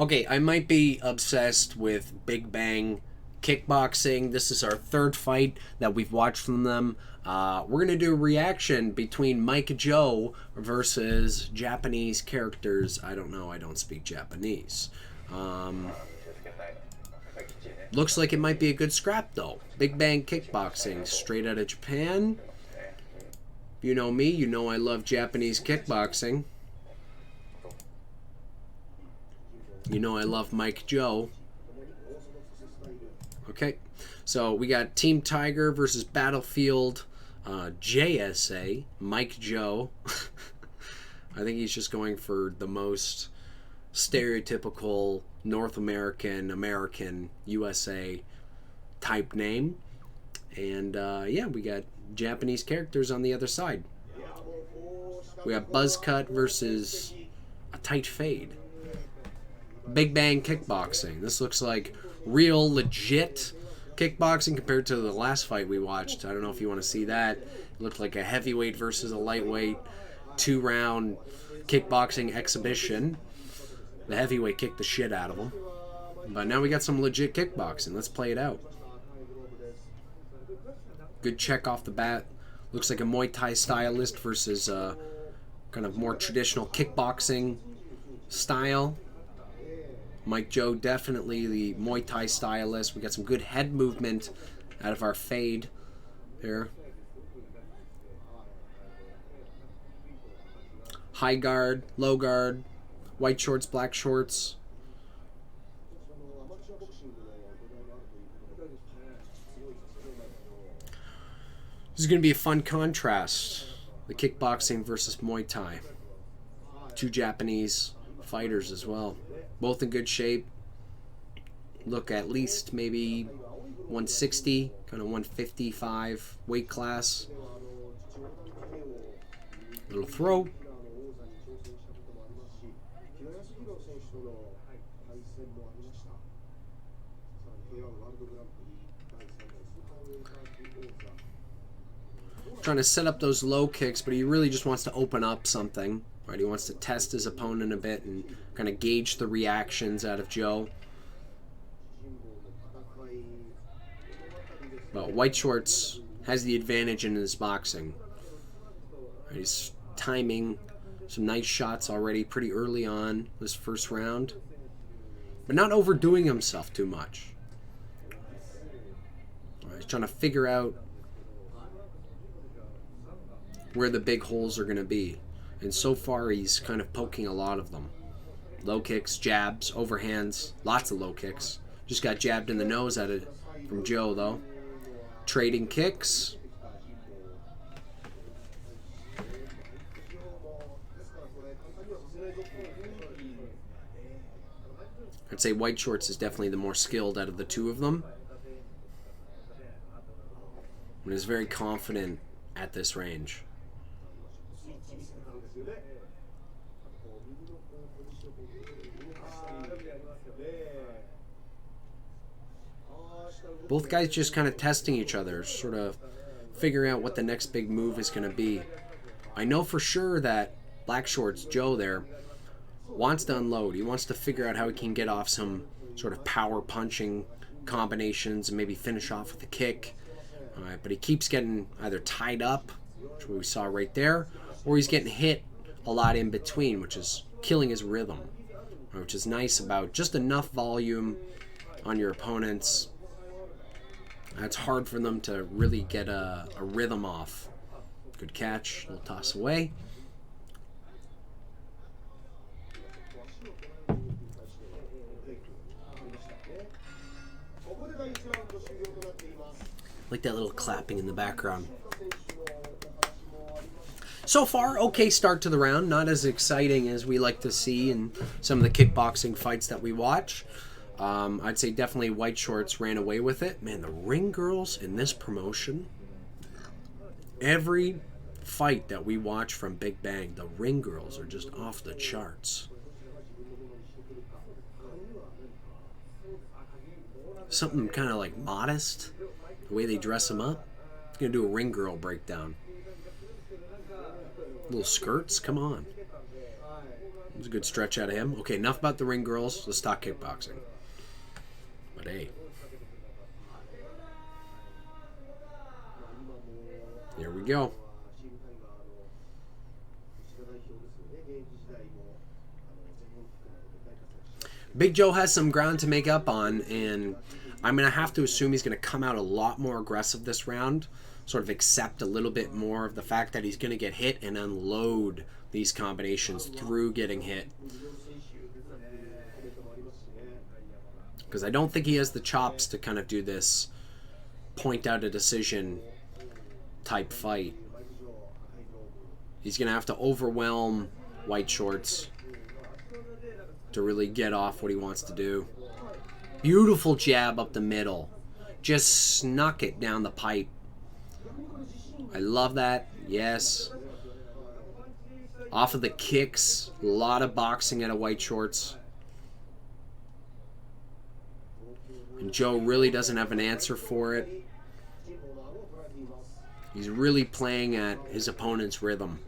Okay, I might be obsessed with Big Bang Kickboxing. This is our third fight that we've watched from them. We're going to do a reaction between Mike Joe versus Japanese characters. I don't know, I don't speak Japanese. Um, Looks like it might be a good scrap, though. Big Bang Kickboxing, straight out of Japan. You know me, you know I love Japanese kickboxing. You know I love Mike Joe. Okay, so we got Team Tiger versus Battlefield JSA, Mike Joe. I think he's just going for the most stereotypical North American USA type name. And yeah, we got Japanese characters on the other side. We got Buzzcut versus a tight fade. Big Bang Kickboxing. This looks like real, legit kickboxing compared to the last fight we watched. I don't know if you want to see that. It looked like a heavyweight versus a lightweight 2-round kickboxing exhibition. The heavyweight kicked the shit out of him. But now we got some legit kickboxing. Let's play it out. Good check off the bat. Looks like a Muay Thai stylist versus kind of more traditional kickboxing style. Mike Joe, definitely the Muay Thai stylist. We got some good head movement out of our fade there. High guard, low guard, white shorts, black shorts. This is going to be a fun contrast. The kickboxing versus Muay Thai. Two Japanese fighters as well. Both in good shape. Look at least maybe 160, kind of 155 weight class. Little throw. Trying to set up those low kicks, but he really just wants to open up something. Right? He wants to test his opponent a bit and kind of gauge the reactions out of Joe. But White Shorts has the advantage in his boxing. Right? He's timing some nice shots already pretty early on this first round, but not overdoing himself too much. Right? He's trying to figure out where the big holes are going to be. And so far, he's kind of poking a lot of them. Low kicks, jabs, overhands, lots of low kicks. Just got jabbed in the nose at it from Joe, though. Trading kicks. I'd say White Shorts is definitely the more skilled out of the two of them. And is very confident at this range. Both guys just kind of testing each other, sort of figuring out what the next big move is going to be. I know for sure that Black Shorts, Joe there, wants to unload. He wants to figure out how he can get off some sort of power punching combinations and maybe finish off with a kick. But he keeps getting either tied up, which we saw right there, or he's getting hit a lot in between, which is killing his rhythm, which is nice about just enough volume on your opponents. It's hard for them to really get a rhythm off. Good catch, little toss away. Like that little clapping in the background. So far, okay start to the round. Not as exciting as we like to see in some of the kickboxing fights that we watch. I'd say definitely White Shorts ran away with it. Man, the ring girls in this promotion, every fight that we watch from Big Bang, the ring girls are just off the charts. Something kind of like modest, the way they dress them up. I'm going to do a ring girl breakdown. Little skirts, come on. It was a good stretch out of him. Okay, enough about the ring girls. Let's talk kickboxing. But hey. Here we go. Big Joe has some ground to make up on, and I'm going to have to assume he's going to come out a lot more aggressive this round, sort of accept a little bit more of the fact that he's going to get hit and unload these combinations through getting hit. Because I don't think he has the chops to kind of do this point out a decision type fight. He's going to have to overwhelm White Shorts to really get off what he wants to do. Beautiful jab up the middle. Just snuck it down the pipe. I love that. Yes. Off of the kicks. A lot of boxing out of White Shorts. And Joe really doesn't have an answer for it. He's really playing at his opponent's rhythm.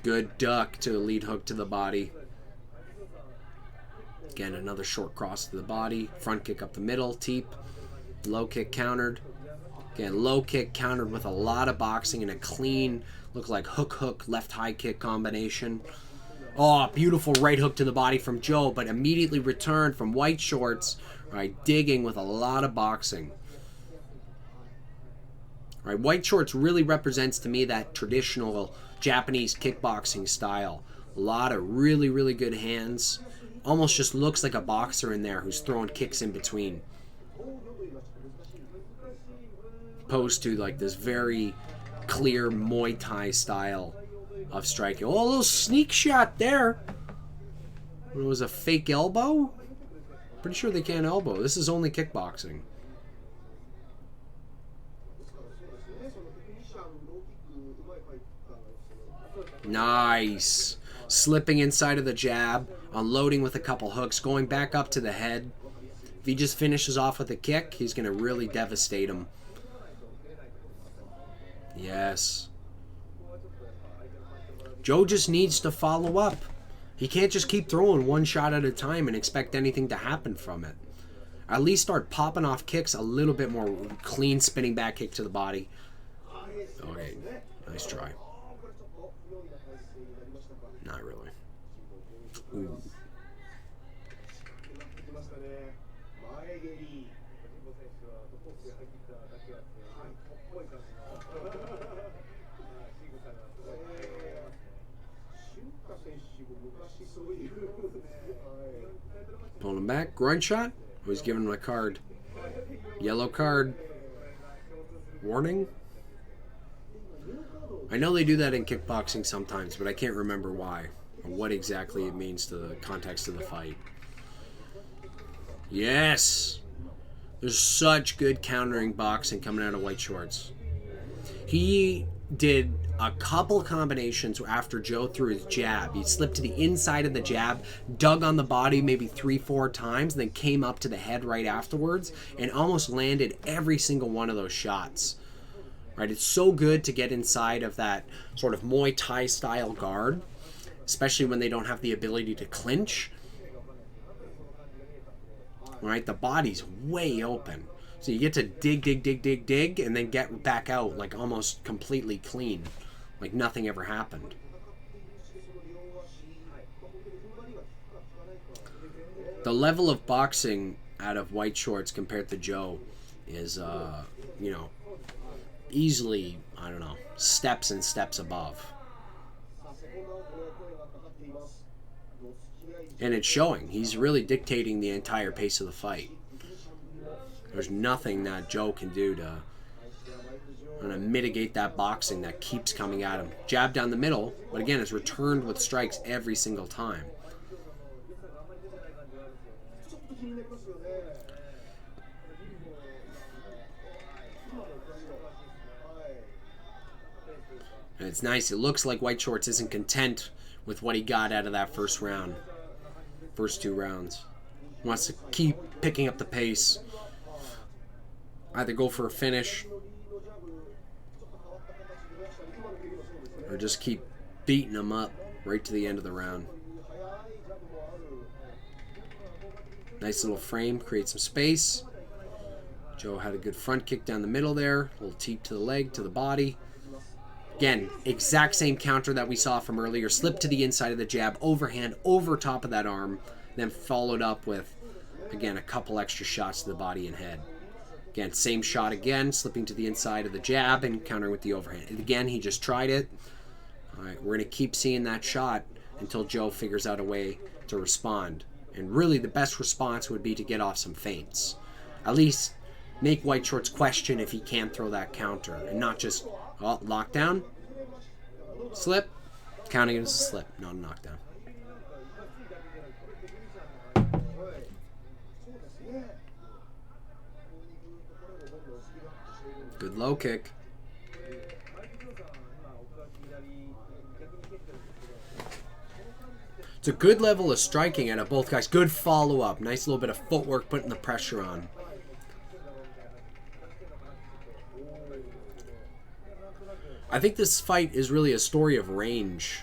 Good duck to a lead hook to the body. Again, another short cross to the body. Front kick up the middle. Teep. Low kick countered. Again, low kick countered with a lot of boxing and a clean, look like hook, left high kick combination. Oh, beautiful right hook to the body from Joe, but immediately returned from White Shorts. Right, digging with a lot of boxing. Right, White Shorts really represents to me that traditional Japanese kickboxing style. A lot of really, really good hands. Almost just looks like a boxer in there who's throwing kicks in between. Opposed to like this very clear Muay Thai style of striking. Oh, a little sneak shot there. It was a fake elbow? Pretty sure they can't elbow. This is only kickboxing. Nice. Slipping inside of the jab, unloading with a couple hooks, going back up to the head. If he just finishes off with a kick, he's going to really devastate him. Yes. Joe just needs to follow up. He can't just keep throwing one shot at a time and expect anything to happen from it. At least start popping off kicks a little bit more. Clean spinning back kick to the body. Okay, nice try. Not really. Ooh. Pulling him back. Groin shot. Oh, he's giving him a card. Yellow card. Warning. I know they do that in kickboxing sometimes, but I can't remember why or what exactly it means to the context of the fight. Yes! There's such good countering boxing coming out of White Shorts. He did a couple combinations after Joe threw his jab. He slipped to the inside of the jab, dug on the body maybe 3-4 times, then came up to the head right afterwards and almost landed every single one of those shots. Right? It's so good to get inside of that sort of Muay Thai style guard, especially when they don't have the ability to clinch. Right? The body's way open. So you get to dig, and then get back out like almost completely clean. Like nothing ever happened. The level of boxing out of White Shorts compared to Joe is, you know, easily, I don't know, steps and steps above. And it's showing. He's really dictating the entire pace of the fight. There's nothing that Joe can do to mitigate that boxing that keeps coming at him. Jab down the middle, but again, it's returned with strikes every single time. And it's nice. It looks like White Shorts isn't content with what he got out of that first round. First 2 rounds. Wants to keep picking up the pace. Either go for a finish. or just keep beating him up right to the end of the round. Nice little frame, create some space. Joe had a good front kick down the middle there. A little teep to the leg, to the body. Again, exact same counter that we saw from earlier. Slip to the inside of the jab, overhand, over top of that arm. Then followed up with, again, a couple extra shots to the body and head. Again, same shot again, slipping to the inside of the jab and countering with the overhand. And again, he just tried it. All right, we're going to keep seeing that shot until Joe figures out a way to respond. And really, the best response would be to get off some feints. At least make White Shorts question if he can throw that counter and not just lockdown, slip, counting it as a slip, not a knockdown. Good low kick. It's a good level of striking out of both guys. Good follow-up. Nice little bit of footwork putting the pressure on. I think this fight is really a story of range.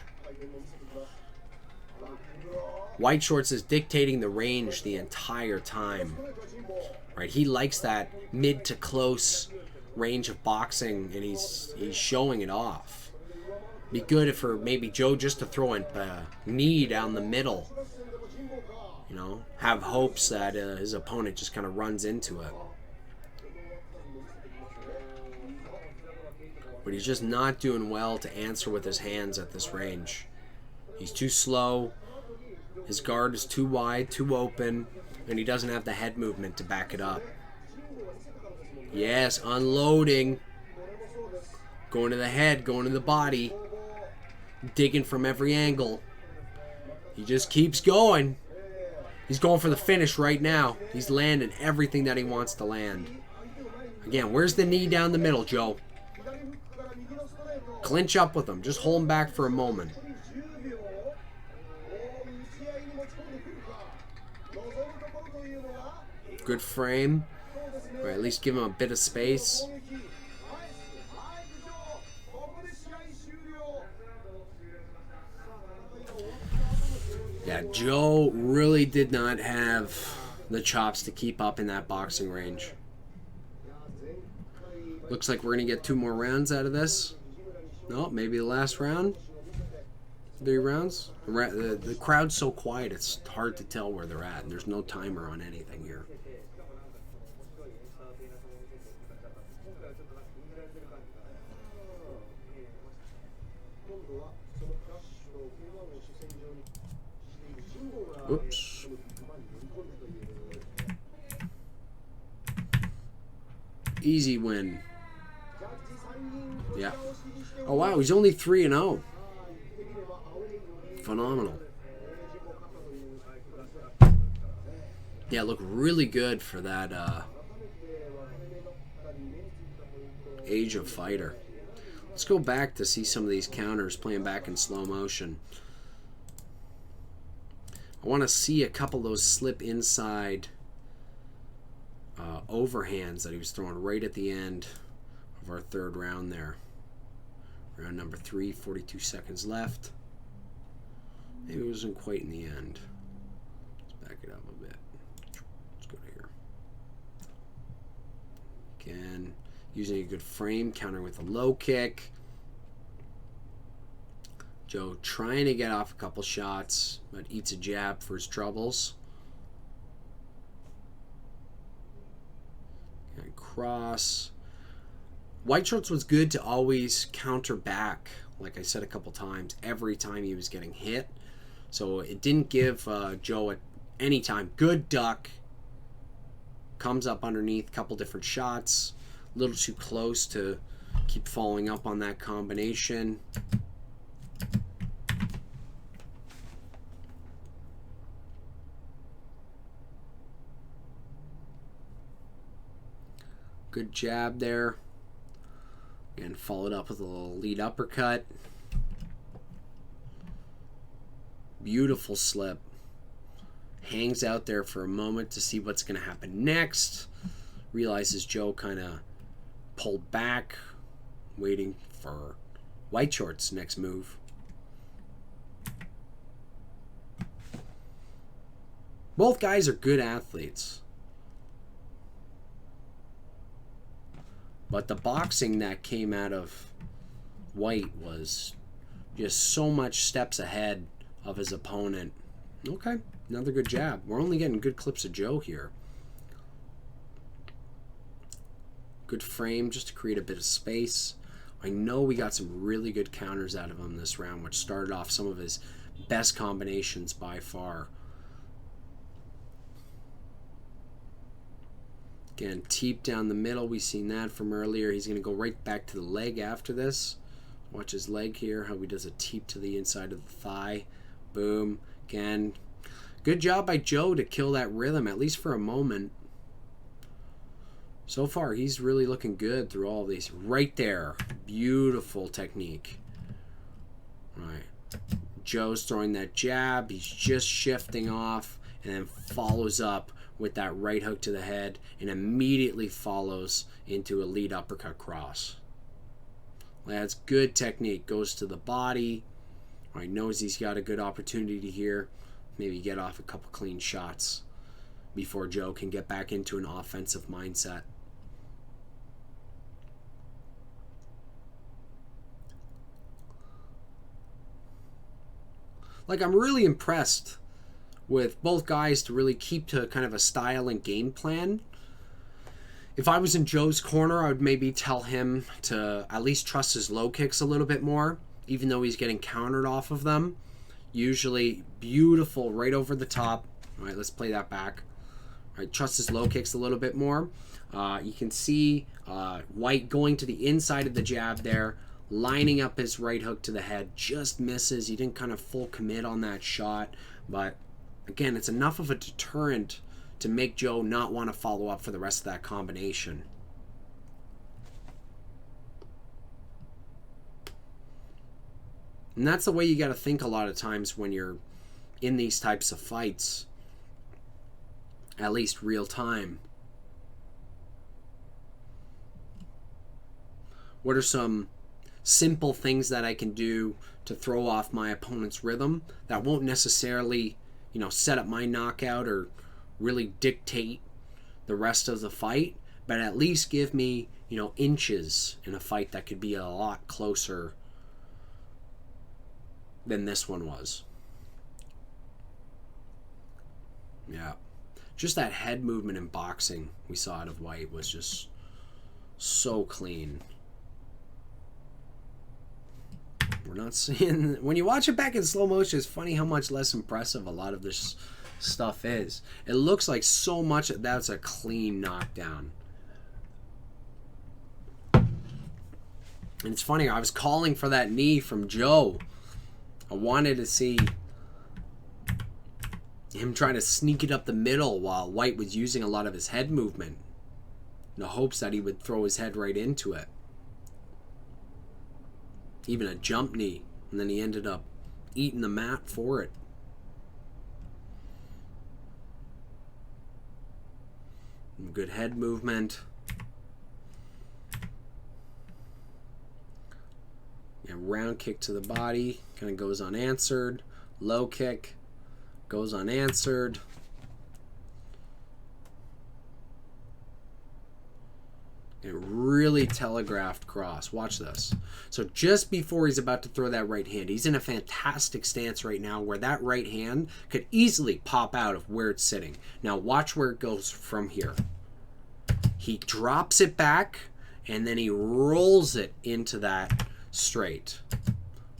White Shorts is dictating the range the entire time. Right? He likes that mid to close range of boxing, and he's showing it off. Be good for maybe Joe just to throw a knee down the middle. You know, have hopes that his opponent just kind of runs into it. But he's just not doing well to answer with his hands at this range. He's too slow. His guard is too wide, too open, and he doesn't have the head movement to back it up. Yes, unloading. Going to the head, going to the body. Digging from every angle. He just keeps going. He's going for the finish right now. He's landing everything that he wants to land. Again, where's the knee down the middle, Joe? Clinch up with him. Just hold him back for a moment. Good frame. Or at least give him a bit of space. Yeah, Joe really did not have the chops to keep up in that boxing range. Looks like we're going to get 2 more rounds out of this. No, maybe the last round. 3 rounds. The crowd's so quiet, it's hard to tell where they're at. And there's no timer on anything here. Oops. Easy win. Yeah. Oh wow, he's only 3-0. Phenomenal. Yeah, look really good for that age of fighter. Let's go back to see some of these counters playing back in slow motion. I want to see a couple of those slip inside overhands that he was throwing right at the end of our 3rd round there. Round number 3, 42 seconds left. Maybe it wasn't quite in the end. Let's back it up a bit. Let's go to here. Again, using a good frame, countering with a low kick. Joe trying to get off a couple shots, but eats a jab for his troubles. And cross. White Shorts was good to always counter back, like I said a couple times, every time he was getting hit. So it didn't give Joe any time. Good duck. Comes up underneath, couple different shots. A little too close to keep following up on that combination. Good jab there. And followed up with a little lead uppercut. Beautiful slip. Hangs out there for a moment to see what's going to happen next. Realizes Joe kind of pulled back, waiting for White Shorts, next move. Both guys are good athletes. But the boxing that came out of White was just so much steps ahead of his opponent. Okay, another good jab. We're only getting good clips of Joe here. Good frame just to create a bit of space. I know we got some really good counters out of him this round, which started off some of his best combinations by far. Again, teep down the middle. We've seen that from earlier. He's going to go right back to the leg after this. Watch his leg here, how he does a teep to the inside of the thigh. Boom. Again, good job by Joe to kill that rhythm, at least for a moment. So far, he's really looking good through all of these. Right there. Beautiful technique. All right. Joe's throwing that jab. He's just shifting off and then follows up with that right hook to the head and immediately follows into a lead uppercut cross. That's good technique. Goes to the body. All right, knows he's got a good opportunity here. Maybe get off a couple clean shots before Joe can get back into an offensive mindset. Like, I'm really impressed with both guys to really keep to kind of a style and game plan. If I was in Joe's corner, I would maybe tell him to at least trust his low kicks a little bit more, even though he's getting countered off of them. Usually beautiful right over the top. All right, let's play that back. All right, trust his low kicks a little bit more. You can see White going to the inside of the jab there, lining up his right hook to the head. Just misses. He didn't kind of full commit on that shot, but again, it's enough of a deterrent to make Joe not want to follow up for the rest of that combination. And that's the way you got to think a lot of times when you're in these types of fights, at least real time. What are some simple things that I can do to throw off my opponent's rhythm that won't necessarily, set up my knockout or really dictate the rest of the fight, but at least give me, inches in a fight that could be a lot closer than this one was. Yeah. Just that head movement in boxing we saw out of White was just so clean. We're not seeing... When you watch it back in slow motion, it's funny how much less impressive a lot of this stuff is. It looks like so much that's a clean knockdown. And it's funny, I was calling for that knee from Joe. I wanted to see him trying to sneak it up the middle while White was using a lot of his head movement in the hopes that he would throw his head right into it. Even a jump knee, and then he ended up eating the mat for it. Good head movement. Yeah, round kick to the body, kind of goes unanswered. Low kick, goes unanswered. It really telegraphed cross. Watch this. So just before he's about to throw that right hand, he's in a fantastic stance right now where that right hand could easily pop out of where it's sitting. Now watch where it goes from here. He drops it back and then he rolls it into that straight.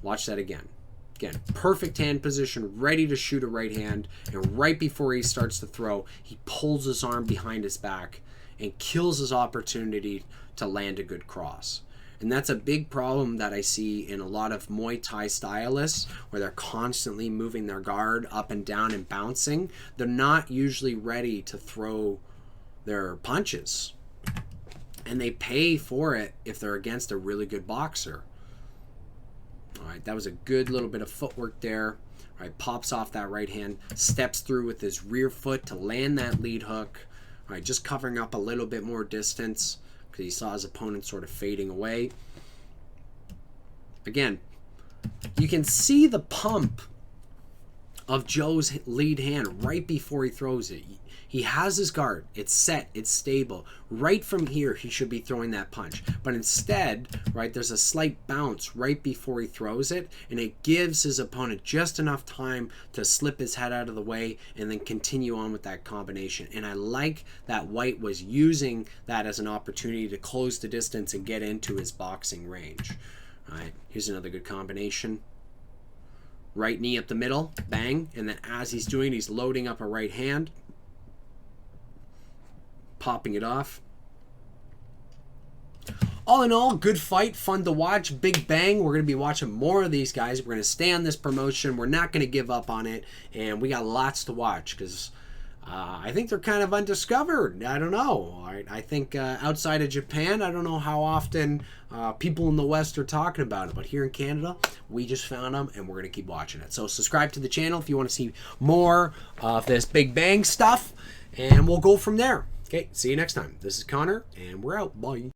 Watch that again. Again, perfect hand position, ready to shoot a right hand, and right before he starts to throw, he pulls his arm behind his back and kills his opportunity to land a good cross. And that's a big problem that I see in a lot of Muay Thai stylists where they're constantly moving their guard up and down and bouncing. They're not usually ready to throw their punches. And they pay for it if they're against a really good boxer. All right, that was a good little bit of footwork there. All right, pops off that right hand, steps through with his rear foot to land that lead hook. All right, just covering up a little bit more distance because he saw his opponent sort of fading away. Again, you can see the pump of Joe's lead hand right before he throws it. He has his guard. It's set. It's stable. Right from here, he should be throwing that punch. But instead, right, there's a slight bounce right before he throws it, and it gives his opponent just enough time to slip his head out of the way and then continue on with that combination. And I like that White was using that as an opportunity to close the distance and get into his boxing range. All right, here's another good combination. Right knee up the middle, bang, and then as he's doing, he's loading up a right hand, popping it off. All in all, good fight, fun to watch, big bang. We're going to be watching more of these guys. We're going to stay on this promotion. We're not going to give up on it, and we got lots to watch because I think they're kind of undiscovered. I don't know. I think outside of Japan, I don't know how often people in the West are talking about it, but here in Canada, we just found them, and we're going to keep watching it. So subscribe to the channel if you want to see more of this big bang stuff, and we'll go from there. Okay, see you next time. This is Connor, and we're out. Bye.